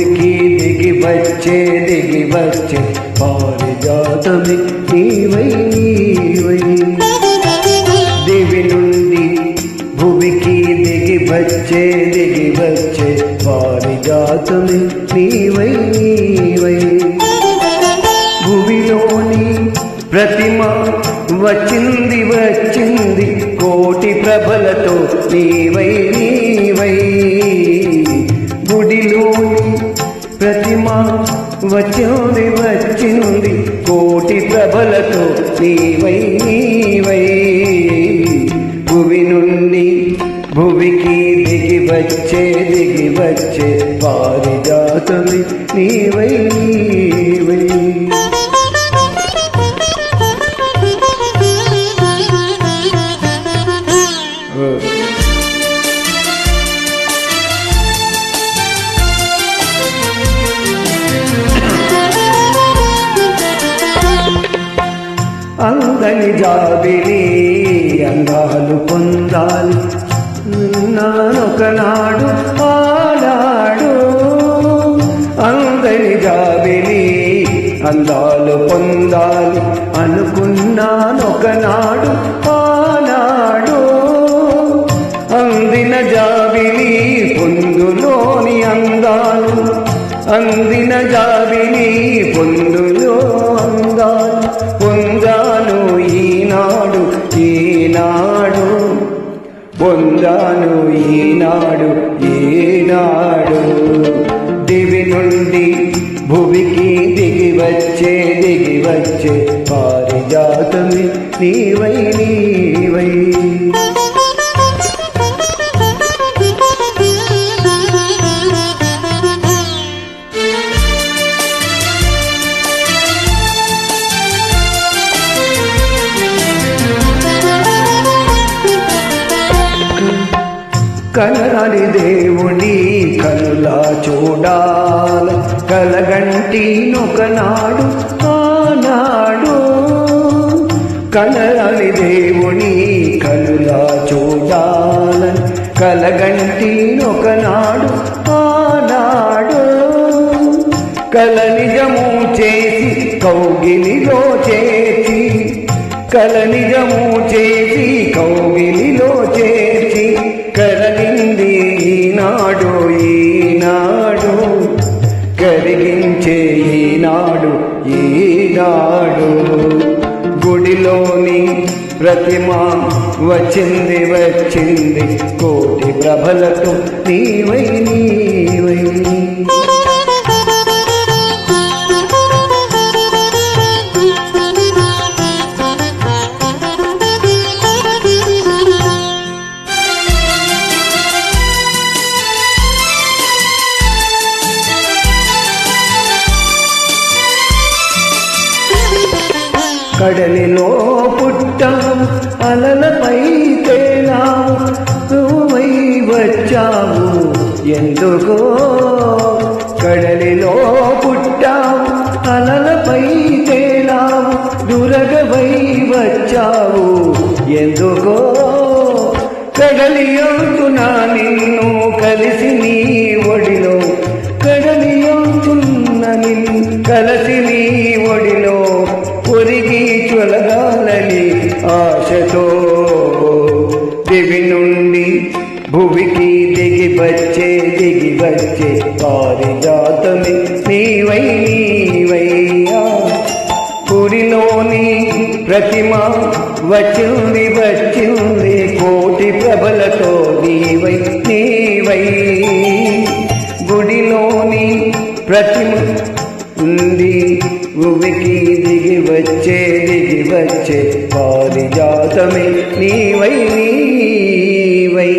భువికి దిగి వచ్చే పారిజాతమే నీవై నీవై. దివి నుండి భువికి దిగి వచ్చే పారిజాతమే నీవై నీవై. భువిలోని ప్రతిమ వచ్చింది కోటి ప్రభలతో నీవై నీవై. గుడిలోని ప్రతిమ వచ్చింది కోటి ప్రభలతో నీవై నీవై. భువి నుండి భువికి దిగి వచ్చే పారిజాతమే నీవై నీవై. అందని జాబిలి అందాలు పొందాలి నానొకనాడు ఆడాడు. అందని జాబిలి అందాలు పొందాలి అనుకున్నానొకనాడు ఆనాడు. అందిన జాబిలి పొందులోని అందాలు అందిన జాబిలి పొందులో అందాలు పొందాను ఈనాడు పొందాను ఈనాడు. దివి నుండి భువికి దిగి వచ్చే పారిజాతమే నీవై నీవై. కనరాని దేవుని కనులా చూడాల కలగంటినొకనాడు ఆనాడు. కనరాని దేవుని కనులా చూడాల కలగంటినొకనాడు ఆనాడు. కల నిజము చేసి కౌగిలిలో చేర్చి కల నిజము చేసి కౌగిలిలో చేర్చి కరగింది ఈనాడు కరిగించే ఈనాడు. గుడిలోని ప్రతిమ వచ్చింది కోటి ప్రభలతో నీవై నీవై. కడలిలో పుట్టావు అలలపై తేలావు నువ్వై వచ్చావు ఎందుకో. కడలిలో పుట్టావు అలలపై తేలావు దురగవై వచ్చావు ఎందుకో. కడలి అంటున్నా నిన్ను కలిసి నీ ఒడిలో కడలి అంటున్న నిన్ను కలిసి నీ ఒడిలో ఒరిగి చొలగాలని ఆశతో. దివి నుండి భువికి దిగి వచ్చే పారిజాతమే నీవై నీవయ్యా. గుడిలోని ప్రతిమ వచ్చింది కోటి ప్రభలతో నీవై నీవై. గుడిలోని ప్రతిమ ఉంది భువికి దిగి వచ్చే పారిజాతమే నీవై నీవై.